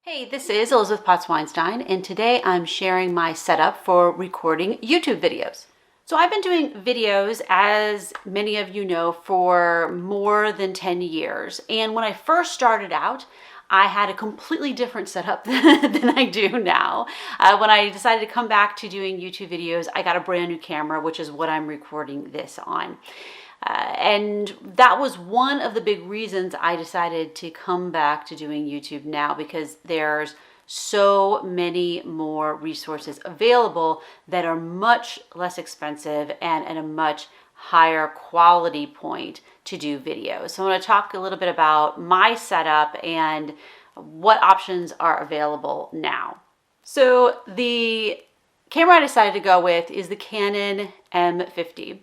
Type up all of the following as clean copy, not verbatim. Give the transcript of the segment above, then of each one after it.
Hey, this is Elizabeth Potts-Weinstein, and today I'm sharing my setup for recording YouTube videos. So I've been doing videos, as many of you know, for more than 10 years. And when I first started out, I had a completely different setup than I do now. When I decided to come back to doing YouTube videos, I got a brand new camera, which is what I'm recording this on. And that was one of the big reasons I decided to come back to doing YouTube now, because there's so many more resources available that are much less expensive and at a much higher quality point to do videos. So I want to talk a little bit about my setup and what options are available now. So the camera I decided to go with is the Canon M50.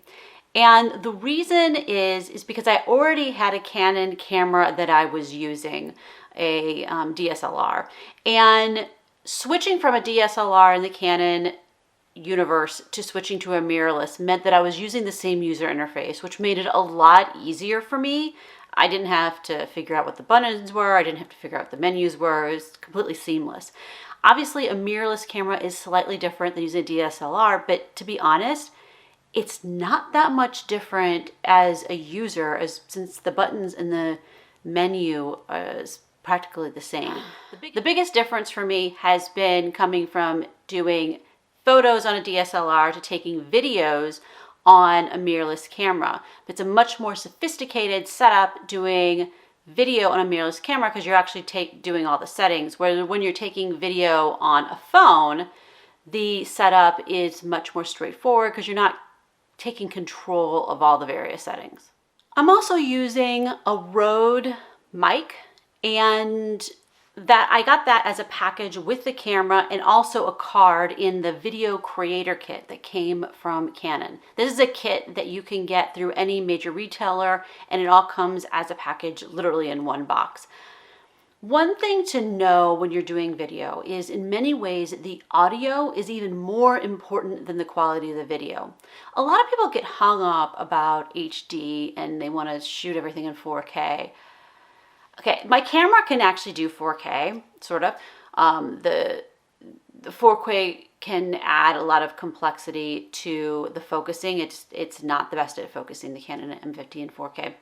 And the reason is because I already had a Canon camera that I was using, a DSLR. And switching from a DSLR in the Canon universe to switching to a mirrorless meant that I was using the same user interface, which made it a lot easier for me. I didn't have to figure out what the buttons were. I didn't have to figure out what the menus were. It was completely seamless. Obviously, a mirrorless camera is slightly different than using a DSLR, but to be honest, it's not that much different as a user, since the buttons in the menu is practically the same. The biggest difference for me has been coming from doing photos on a DSLR to taking videos on a mirrorless camera. It's a much more sophisticated setup doing video on a mirrorless camera, because you're actually doing all the settings, where when you're taking video on a phone, the setup is much more straightforward because you're not taking control of all the various settings. I'm also using a Rode mic, and that I got that as a package with the camera and also a card in the video creator kit that came from Canon. This is a kit that you can get through any major retailer, and it all comes as a package literally in one box. One thing to know when you're doing video is, in many ways, the audio is even more important than the quality of the video. A lot of people get hung up about HD and they want to shoot everything in 4K. Okay, my camera can actually do 4K, sort of. The 4K can add a lot of complexity to the focusing. It's not the best at focusing, the Canon M50 in 4K.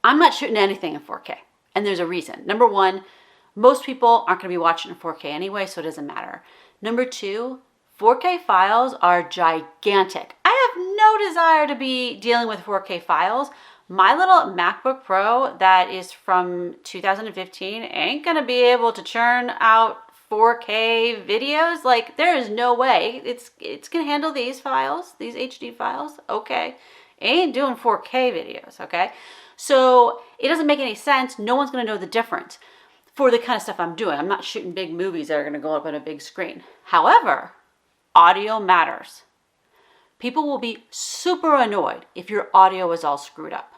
I'm not shooting anything in 4K. And there's a reason. Number one, most people aren't going to be watching in 4K anyway, so it doesn't matter. Number two, 4K files are gigantic. I have no desire to be dealing with 4K files. My little MacBook Pro that is from 2015 ain't going to be able to churn out 4K videos. Like, there is no way. It's going to handle these files, these HD files. Okay. Ain't doing 4K videos, okay? So it doesn't make any sense. No one's going to know the difference for the kind of stuff I'm doing. I'm not shooting big movies that are going to go up on a big screen. However, audio matters. People will be super annoyed if your audio is all screwed up.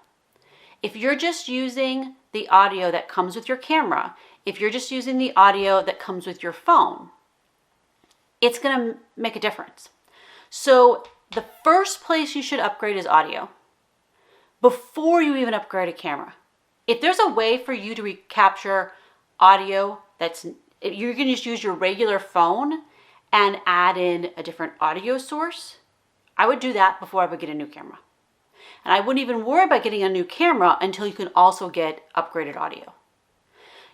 If you're just using the audio that comes with your camera, if you're just using the audio that comes with your phone, it's going to make a difference. So the first place you should upgrade is audio before you even upgrade a camera. If there's a way for you to recapture audio you can just use your regular phone and add in a different audio source, I would do that before I would get a new camera. And I wouldn't even worry about getting a new camera until you can also get upgraded audio.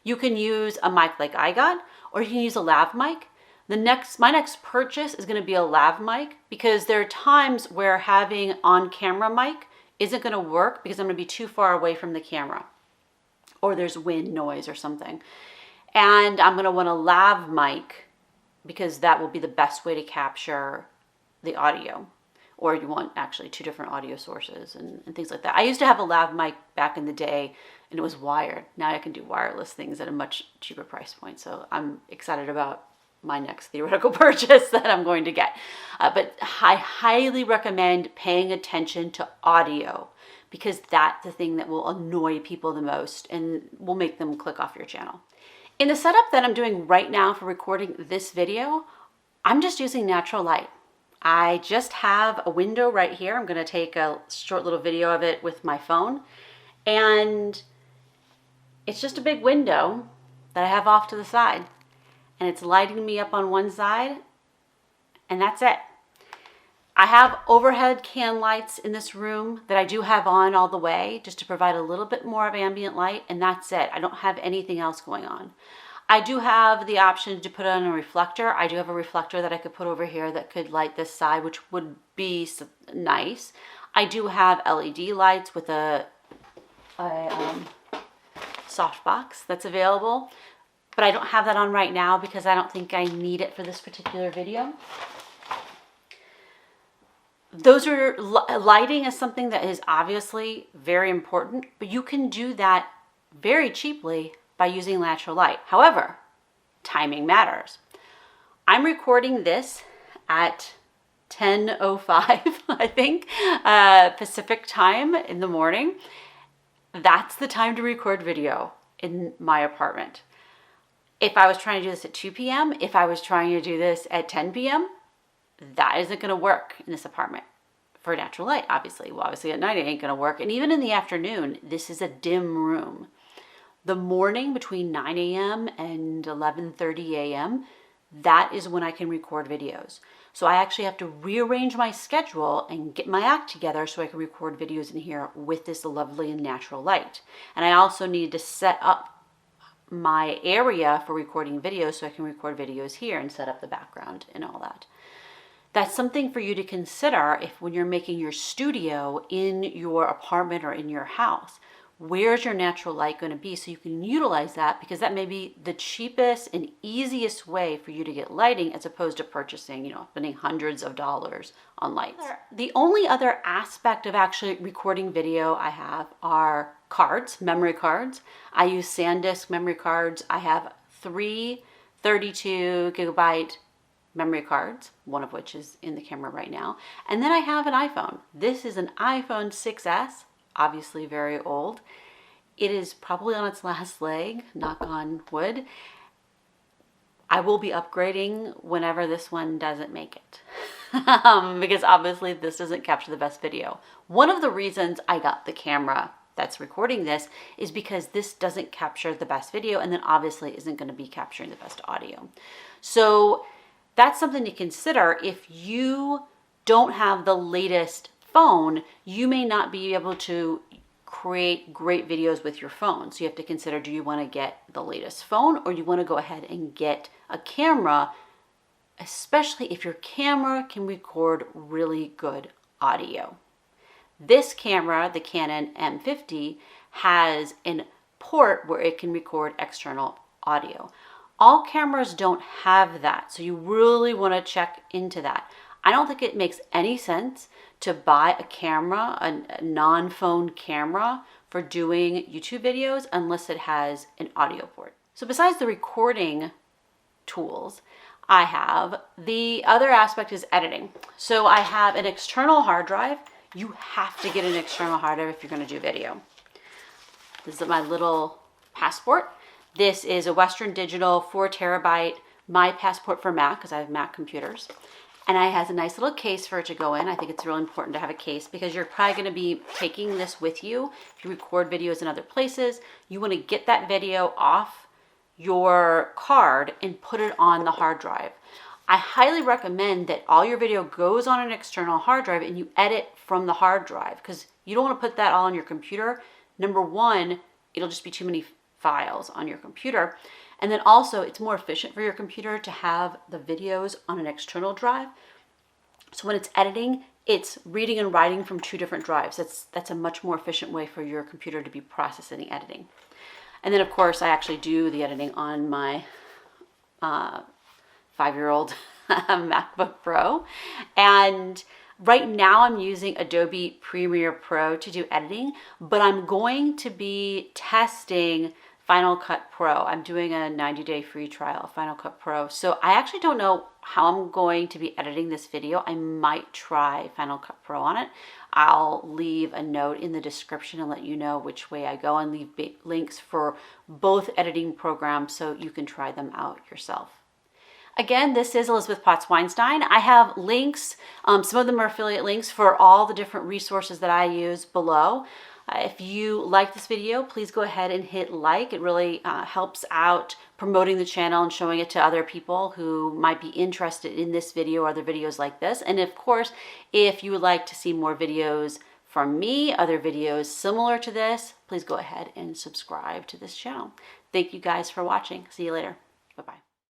You can use a mic like I got, or you can use a lav mic. My next purchase is going to be a lav mic, because there are times where having on-camera mic isn't going to work because I'm going to be too far away from the camera, or there's wind noise or something. And I'm going to want a lav mic because that will be the best way to capture the audio. Or you want actually two different audio sources and things like that. I used to have a lav mic back in the day, and it was wired. Now I can do wireless things at a much cheaper price point. So I'm excited about my next theoretical purchase that I'm going to get. But I highly recommend paying attention to audio, because that's the thing that will annoy people the most and will make them click off your channel. In the setup that I'm doing right now for recording this video, I'm just using natural light. I just have a window right here. I'm going to take a short little video of it with my phone. And it's just a big window. that I have off to the side. And it's lighting me up on one side, and that's it. I have overhead can lights in this room that I do have on all the way just to provide a little bit more of ambient light, and that's it. I don't have anything else going on. I do have the option to put on a reflector. I do have a reflector that I could put over here that could light this side, which would be nice. I do have LED lights with a softbox that's available, but I don't have that on right now because I don't think I need it for this particular video. Those are lighting is something that is obviously very important, but you can do that very cheaply by using natural light. However, timing matters. I'm recording this at 10:05, I think, Pacific time in the morning. That's the time to record video in my apartment. If I was trying to do this at 2 p.m., if I was trying to do this at 10 p.m., that isn't going to work in this apartment for natural light, obviously. Well, obviously at night it ain't going to work. And even in the afternoon, this is a dim room. The morning between 9 a.m. and 11:30 a.m., that is when I can record videos. So I actually have to rearrange my schedule and get my act together so I can record videos in here with this lovely and natural light. And I also need to set up my area for recording videos so I can record videos here and set up the background and all that. That's something for you to consider if when you're making your studio in your apartment or in your house. Where's your natural light going to be so you can utilize that, because that may be the cheapest and easiest way for you to get lighting as opposed to purchasing, spending hundreds of dollars on lights. The only other aspect of actually recording video I have are cards, memory cards. I use SanDisk memory cards. I have 3 32 gigabyte memory cards, one of which is in the camera right now. And then I have an iPhone. This is an iPhone 6S, obviously very old. It is probably on its last leg, knock on wood. I will be upgrading whenever this one doesn't make it. Because obviously this doesn't capture the best video. One of the reasons I got the camera that's recording this is because this doesn't capture the best video, and then obviously isn't going to be capturing the best audio. So that's something to consider. If you don't have the latest phone, you may not be able to create great videos with your phone. So you have to consider, do you want to get the latest phone, or do you want to go ahead and get a camera, especially if your camera can record really good audio. This camera, the Canon M50, has a port where it can record external audio. All cameras don't have that, so you really want to check into that. I don't think it makes any sense to buy a camera, a non-phone camera, for doing YouTube videos unless it has an audio port. So besides the recording tools I have, the other aspect is editing. So I have an external hard drive. You have to get an external hard drive if you're going to do video. This is my little passport. This is a Western Digital 4 terabyte, my passport for Mac, because I have Mac computers. And it has a nice little case for it to go in. I think it's really important to have a case because you're probably going to be taking this with you. If you record videos in other places, you want to get that video off your card and put it on the hard drive. I highly recommend that all your video goes on an external hard drive and you edit from the hard drive, because you don't want to put that all on your computer. Number one, it'll just be too many files on your computer. And then also it's more efficient for your computer to have the videos on an external drive. So when it's editing, it's reading and writing from 2 different drives. That's a much more efficient way for your computer to be processing and editing. And then of course I actually do the editing on my 5-year-old MacBook Pro. And right now I'm using Adobe Premiere Pro to do editing, but I'm going to be testing Final Cut Pro. I'm doing a 90-day free trial of Final Cut Pro. So I actually don't know how I'm going to be editing this video. I might try Final Cut Pro on it. I'll leave a note in the description and let you know which way I go, and leave links for both editing programs so you can try them out yourself. Again, this is Elizabeth Potts Weinstein. I have links, some of them are affiliate links, for all the different resources that I use below. If you like this video, please go ahead and hit like. It really helps out promoting the channel and showing it to other people who might be interested in this video or other videos like this. And of course, if you would like to see more videos from me, other videos similar to this, please go ahead and subscribe to this channel. Thank you guys for watching. See you later.